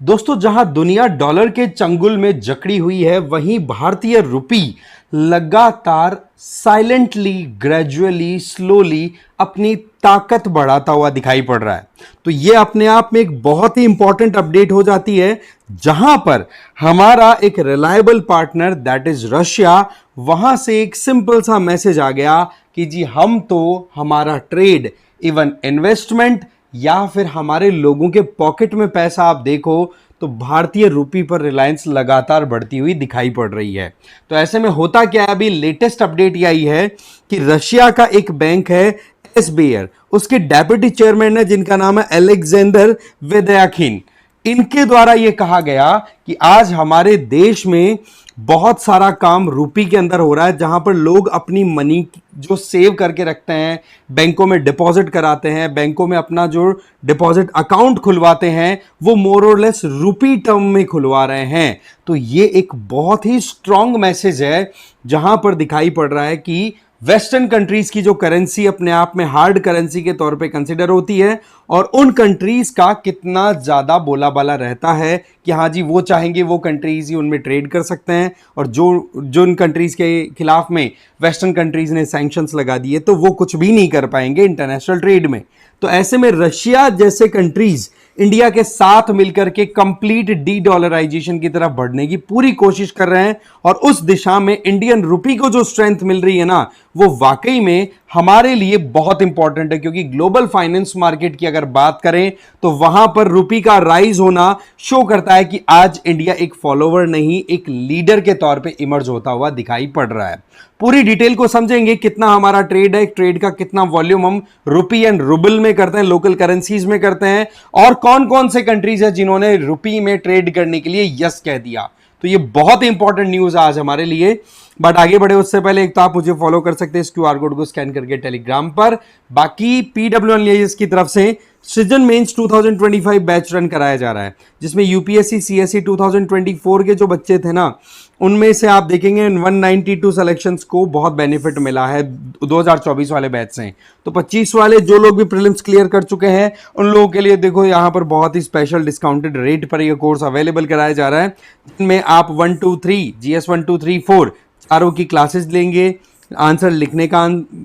दोस्तों, जहां दुनिया डॉलर के चंगुल में जकड़ी हुई है, वहीं भारतीय रुपी लगातार साइलेंटली, ग्रेजुअली, स्लोली अपनी ताकत बढ़ाता हुआ दिखाई पड़ रहा है। तो यह अपने आप में एक बहुत ही इंपॉर्टेंट अपडेट हो जाती है, जहां पर हमारा एक reliable partner that is Russia, वहां से एक सिंपल सा मैसेज आ गया कि जी हम तो हमारा ट्रेड, इवन इन्वेस्टमेंट या फिर हमारे लोगों के पॉकेट में पैसा आप देखो तो भारतीय रुपी पर रिलायंस लगातार बढ़ती हुई दिखाई पड़ रही है। तो ऐसे में होता क्या है, अभी लेटेस्ट अपडेट ये आई है कि रशिया का एक बैंक है एसबीआई, उसके डेप्यूटी चेयरमैन है जिनका नाम है अलेक्जेंडर वेदयाखिन। इनके द्वारा यह कहा गया कि आज हमारे देश में बहुत सारा काम रुपी के अंदर हो रहा है, जहां पर लोग अपनी मनी जो सेव करके रखते हैं, बैंकों में डिपॉजिट कराते हैं, बैंकों में अपना जो डिपॉजिट अकाउंट खुलवाते हैं, वो मोर और लेस रुपी टर्म में खुलवा रहे हैं। तो ये एक बहुत ही स्ट्रांग मैसेज है, जहां पर दिखाई पड़ रहा है कि वेस्टर्न कंट्रीज की जो करेंसी अपने आप में हार्ड करेंसी के तौर पे कंसिडर होती है, और उन कंट्रीज का कितना ज्यादा बोला बाला रहता है कि हाँ जी वो चाहेंगे वो कंट्रीज ही उनमें ट्रेड कर सकते हैं, और जो जो उन कंट्रीज के खिलाफ में वेस्टर्न कंट्रीज ने सैंक्शंस लगा दिए तो वो कुछ भी नहीं कर पाएंगे इंटरनेशनल ट्रेड में। तो ऐसे में रशिया जैसे कंट्रीज इंडिया के साथ मिलकर के कंप्लीट डी डॉलराइजेशन की तरफ बढ़ने की पूरी कोशिश कर रहे हैं, और उस दिशा में इंडियन रुपी को जो स्ट्रेंथ मिल रही है ना, वो वाकई में हमारे लिए बहुत इंपॉर्टेंट है। क्योंकि ग्लोबल फाइनेंस मार्केट की अगर बात करें तो वहां पर रुपी का राइज होना शो करता है कि आज इंडिया एक फॉलोवर नहीं, एक लीडर के तौर पे इमर्ज होता हुआ दिखाई पड़ रहा है। पूरी डिटेल को समझेंगे, कितना हमारा ट्रेड है, ट्रेड का कितना वॉल्यूम हम रुपी एंड रूबल में करते हैं, लोकल करेंसीज में करते हैं, और कौन कौन से कंट्रीज है जिन्होंने रुपी में ट्रेड करने के लिए यस कह दिया। तो ये बहुत इंपॉर्टेंट न्यूज आज हमारे लिए। बट आगे बढ़े उससे पहले एक तो आप मुझे फॉलो कर सकते हैं इस क्यूआर कोड को स्कैन करके टेलीग्राम पर। बाकी पीडब्ल्यूएनआईएस की तरफ से सृजन मेंस 2025 बैच रन कराया जा रहा है, जिसमें यूपीएससी सीएससी 2024 के जो बच्चे थे ना, उनमें से आप देखेंगे 192 सिलेक्शंस को बहुत बेनिफिट मिला है 2024 वाले बैच से। तो 25 वाले जो लोग भी प्रीलिम्स क्लियर कर चुके हैं, उन लोगों के लिए देखो यहाँ पर बहुत ही स्पेशल डिस्काउंटेड रेट पर यह कोर्स अवेलेबल कराया जा रहा है, जिनमें आप 1 2 3 जीएस 1 2 3 4 चारों की क्लासेस लेंगे, आंसर लिखने का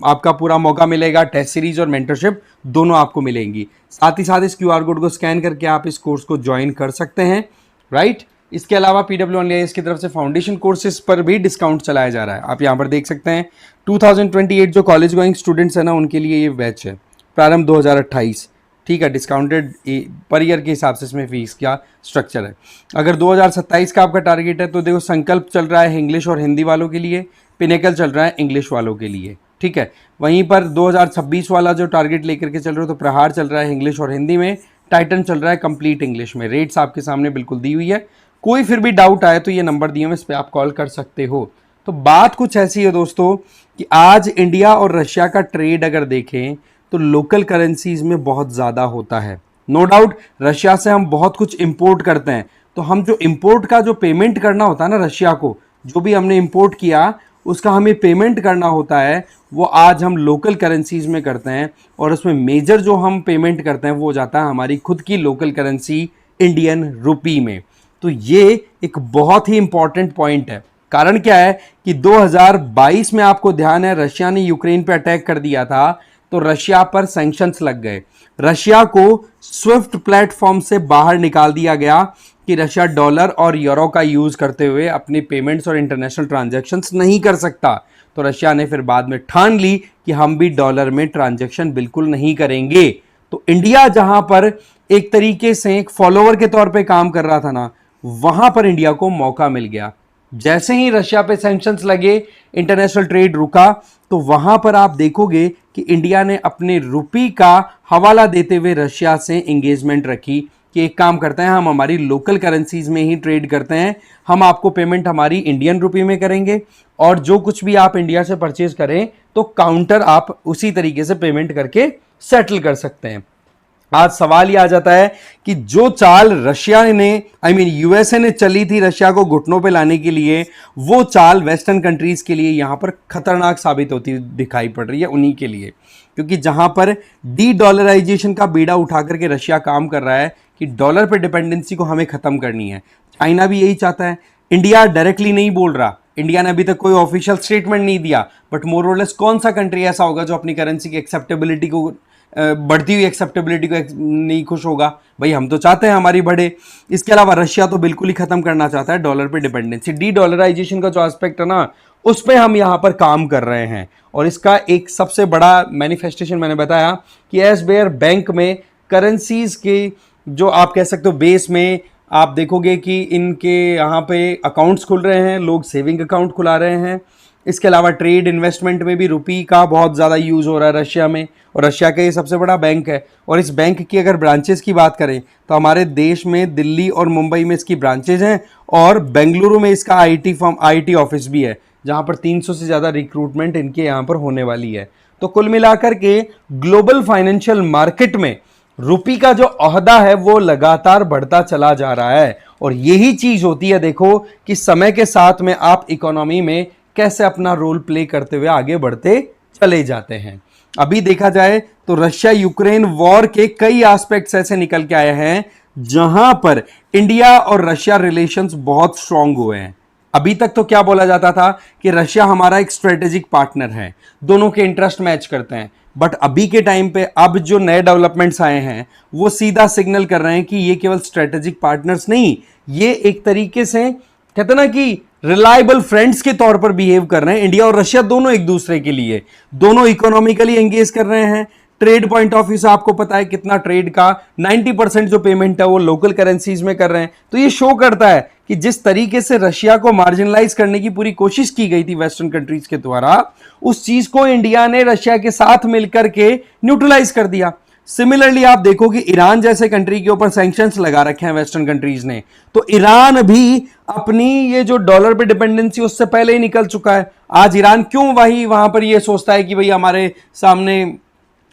आपका पूरा मौका मिलेगा, टेस्ट सीरीज और मेंटरशिप दोनों आपको मिलेंगी। साथ ही साथ इस क्यूआर कोड को स्कैन करके आप इस कोर्स को ज्वाइन कर सकते हैं, राइट। इसके अलावा पीडब्ल्यूएनआईएस की तरफ से फाउंडेशन कोर्सेज पर भी डिस्काउंट चलाया जा रहा है। आप यहाँ पर देख सकते हैं 2028 जो कॉलेज गोइंग स्टूडेंट्स है ना, उनके लिए ये बैच है, प्रारंभ 2028, ठीक है। डिस्काउंटेड पर ईयर के हिसाब से इसमें फीस का स्ट्रक्चर है। अगर 2027 का आपका टारगेट है तो देखो, संकल्प चल रहा है इंग्लिश और हिंदी वालों के लिए, पिनेकल चल रहा है इंग्लिश वालों के लिए, ठीक है। वहीं पर 2026 वाला जो टारगेट लेकर के चल रहे हो, तो प्रहार चल रहा है इंग्लिश और हिंदी में, टाइटन चल रहा है कंप्लीट इंग्लिश में। रेट्स आपके सामने बिल्कुल दी हुई है। कोई फिर भी डाउट आए तो ये नंबर दिए हुए, इस पर आप कॉल कर सकते हो। तो बात कुछ ऐसी है दोस्तों कि आज इंडिया और रशिया का ट्रेड अगर देखें तो लोकल करेंसीज में बहुत ज़्यादा होता है। नो डाउट रशिया से हम बहुत कुछ इंपोर्ट करते हैं, तो हम जो इंपोर्ट का जो पेमेंट करना होता है ना रशिया को, जो भी हमने इंपोर्ट किया उसका हमें पेमेंट करना होता है, वो आज हम लोकल करेंसीज में करते हैं। और उसमें मेजर जो हम पेमेंट करते हैं वो हो जाता है हमारी खुद की लोकल करेंसी इंडियन रुपी में। तो ये एक बहुत ही इंपॉर्टेंट पॉइंट है। कारण क्या है कि 2022 में आपको ध्यान है रशिया ने यूक्रेन पे अटैक कर दिया था, तो रशिया पर सैंक्शंस लग गए, रशिया को स्विफ्ट प्लेटफॉर्म से बाहर निकाल दिया गया कि रशिया डॉलर और यूरो का यूज करते हुए अपनी पेमेंट्स और इंटरनेशनल ट्रांजैक्शंस नहीं कर सकता। तो रशिया ने फिर बाद में ठान ली कि हम भी डॉलर में ट्रांजैक्शन बिल्कुल नहीं करेंगे। तो इंडिया जहां पर एक तरीके से एक फॉलोवर के तौर पे काम कर रहा था ना, वहां पर इंडिया को मौका मिल गया। जैसे ही रशिया पे सैंक्शंस लगे, इंटरनेशनल ट्रेड रुका, तो वहां पर आप देखोगे कि इंडिया ने अपने रुपी का हवाला देते हुए रशिया से एंगेजमेंट रखी कि एक काम करते हैं, हम हमारी लोकल करेंसीज में ही ट्रेड करते हैं, हम आपको पेमेंट हमारी इंडियन रुपी में करेंगे, और जो कुछ भी आप इंडिया से परचेज करें तो काउंटर आप उसी तरीके से पेमेंट करके सेटल कर सकते हैं। आज सवाल ये आ जाता है कि जो चाल रशिया ने यूएसए ने चली थी रशिया को घुटनों पे लाने के लिए, वो चाल वेस्टर्न कंट्रीज के लिए यहां पर खतरनाक साबित होती दिखाई पड़ रही है उन्हीं के लिए। क्योंकि जहां पर डी डॉलराइजेशन का बीड़ा उठा करके रशिया काम कर रहा है कि डॉलर पे डिपेंडेंसी को हमें खत्म करनी है। चाइना भी यही चाहता है। इंडिया डायरेक्टली नहीं बोल रहा, इंडिया ने अभी तक कोई ऑफिशियल स्टेटमेंट नहीं दिया, बट मोर और लेस कौन सा कंट्री ऐसा होगा जो अपनी करेंसी की एक्सेप्टेबिलिटी को बढ़ती हुई एक्सेप्टेबिलिटी को नहीं खुश होगा? भाई हम तो चाहते हैं हमारी बढ़े। इसके अलावा रशिया तो बिल्कुल ही खत्म करना चाहता है डॉलर पे डिपेंडेंसी। डी डॉलराइजेशन का जो एस्पेक्ट है ना, उस पर हम यहां पर काम कर रहे हैं, और इसका एक सबसे बड़ा मैनिफेस्टेशन मैंने बताया कि एसबीआई बैंक में करेंसीज के जो आप कह सकते हो बेस में आप देखोगे कि इनके यहाँ पे अकाउंट्स खुल रहे हैं, लोग सेविंग अकाउंट खुला रहे हैं। इसके अलावा ट्रेड इन्वेस्टमेंट में भी रुपी का बहुत ज़्यादा यूज़ हो रहा है रशिया में, और रशिया का ये सबसे बड़ा बैंक है। और इस बैंक की अगर ब्रांचेस की बात करें तो हमारे देश में दिल्ली और मुंबई में इसकी ब्रांचेज हैं, और बेंगलुरु में इसका आईटी ऑफिस भी है, जहाँ पर 300 से ज़्यादा रिक्रूटमेंट इनके यहाँ पर होने वाली है। तो कुल मिलाकर के ग्लोबल फाइनेंशियल मार्केट में रुपी का जो ओहदा है वो लगातार बढ़ता चला जा रहा है, और यही चीज होती है देखो कि समय के साथ में आप इकोनॉमी में कैसे अपना रोल प्ले करते हुए आगे बढ़ते चले जाते हैं। अभी देखा जाए तो रशिया यूक्रेन वॉर के कई एस्पेक्ट्स ऐसे निकल के आए हैं जहां पर इंडिया और रशिया रिलेशंस बहुत स्ट्रांग हुए हैं। अभी तक तो क्या बोला जाता था कि रशिया हमारा एक स्ट्रेटेजिक पार्टनर है, दोनों के इंटरेस्ट मैच करते हैं, बट अभी के टाइम पे अब जो नए डेवलपमेंट्स आए हैं वो सीधा सिग्नल कर रहे हैं कि ये केवल स्ट्रेटेजिक पार्टनर्स नहीं, ये एक तरीके से कहते ना कि रिलायबल फ्रेंड्स के तौर पर बिहेव कर रहे हैं। इंडिया और रशिया दोनों एक दूसरे के लिए, दोनों इकोनॉमिकली एंगेज कर रहे हैं। ट्रेड पॉइंट ऑफ व्यू से आपको पता है कितना ट्रेड का 90% जो पेमेंट है वो लोकल करेंसीज में कर रहे हैं। तो ये शो करता है कि जिस तरीके से रशिया को मार्जिनलाइज करने की पूरी कोशिश की गई थी वेस्टर्न कंट्रीज के द्वारा, उस चीज को इंडिया ने रशिया के साथ मिलकर के न्यूट्रलाइज कर दिया। सिमिलरली आप देखो कि ईरान जैसे कंट्री के ऊपर सैंक्शंस लगा रखे हैं वेस्टर्न कंट्रीज ने, तो ईरान भी अपनी ये जो डॉलर पे डिपेंडेंसी उससे पहले ही निकल चुका है। आज ईरान क्यों वहां पर ये सोचता है कि भाई हमारे सामने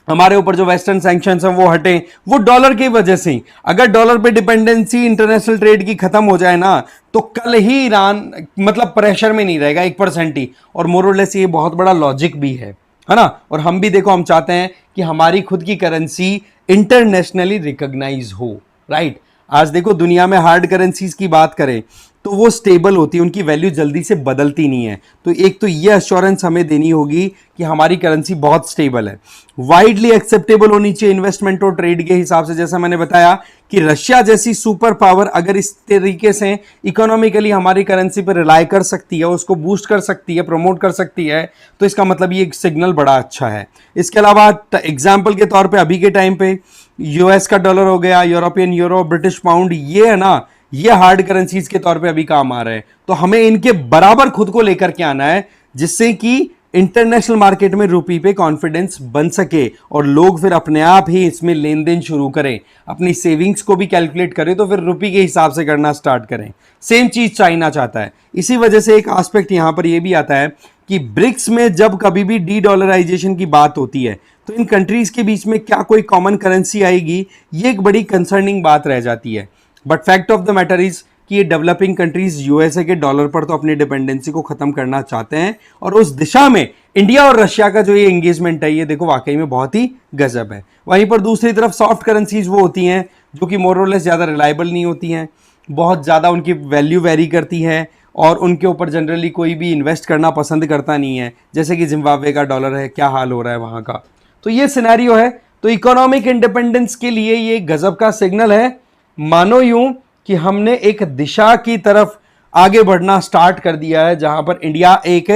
हमारे ऊपर जो वेस्टर्न सैंक्शंस हैं वो हटे, वो डॉलर की वजह से ही। अगर डॉलर पे डिपेंडेंसी इंटरनेशनल ट्रेड की खत्म हो जाए ना, तो कल ही ईरान मतलब प्रेशर में नहीं रहेगा 1% ही। और मोरलेस ये बहुत बड़ा लॉजिक भी है ना। और हम भी देखो, हम चाहते हैं कि हमारी खुद की करेंसी इंटरनेशनली रिकॉग्नाइज हो, राइट। आज देखो दुनिया में हार्ड करेंसीज की बात करें तो वो स्टेबल होती है, उनकी वैल्यू जल्दी से बदलती नहीं है। तो एक तो ये अश्योरेंस हमें देनी होगी कि हमारी करेंसी बहुत स्टेबल है, वाइडली एक्सेप्टेबल होनी चाहिए इन्वेस्टमेंट और ट्रेड के हिसाब से। जैसा मैंने बताया कि रशिया जैसी सुपर पावर अगर इस तरीके से इकोनॉमिकली हमारी करेंसी पर रिलाई कर सकती है, उसको बूस्ट कर सकती है, प्रमोट कर सकती है, तो इसका मतलब ये सिग्नल बड़ा अच्छा है। इसके अलावा एग्जाम्पल के तौर पर अभी के टाइम पे यूएस का डॉलर हो गया, यूरोपियन यूरो, ब्रिटिश पाउंड, ये है ना, ये हार्ड करेंसीज के तौर पे अभी काम आ रहे हैं। तो हमें इनके बराबर खुद को लेकर के आना है, जिससे कि इंटरनेशनल मार्केट में रुपी पे कॉन्फिडेंस बन सके और लोग फिर अपने आप ही इसमें लेन देन शुरू करें, अपनी सेविंग्स को भी कैलकुलेट करें तो फिर रुपी के हिसाब से करना स्टार्ट करें। सेम चीज चाइना चाहता है। इसी वजह से एक एस्पेक्ट यहां पर यह भी आता है कि ब्रिक्स में जब कभी भी डी डॉलराइजेशन की बात होती है तो इन कंट्रीज के बीच में क्या कोई कॉमन करेंसी आएगी, ये एक बड़ी कंसर्निंग बात रह जाती है। But fact of the matter is कि ये डेवलपिंग कंट्रीज यूएसए के डॉलर पर तो अपनी डिपेंडेंसी को खत्म करना चाहते हैं, और उस दिशा में इंडिया और रशिया का जो ये एंगेजमेंट है ये देखो वाकई में बहुत ही गजब है। वहीं पर दूसरी तरफ सॉफ्ट करेंसीज वो होती हैं जो कि मोर और लेस ज़्यादा रिलायबल नहीं होती हैं, बहुत ज़्यादा उनकी वैल्यू वेरी करती है, और उनके ऊपर जनरली कोई भी इन्वेस्ट करना पसंद करता नहीं है। जैसे कि जिम्बाब्वे का डॉलर है, क्या हाल हो रहा है वहाँ का। तो ये सिनेरियो है। तो इकोनॉमिक इंडिपेंडेंस के लिए ये गजब का सिग्नल है। मानो यूं कि हमने एक दिशा की तरफ आगे बढ़ना स्टार्ट कर दिया है जहां पर इंडिया एक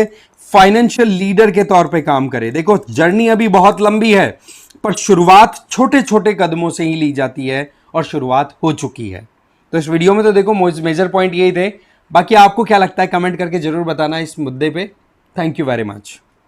फाइनेंशियल लीडर के तौर पे काम करे। देखो जर्नी अभी बहुत लंबी है, पर शुरुआत छोटे छोटे कदमों से ही ली जाती है, और शुरुआत हो चुकी है। तो इस वीडियो में तो देखो मेजर पॉइंट यही थे। बाकी आपको क्या लगता है कमेंट करके जरूर बताना इस मुद्दे पे। Thank you very much.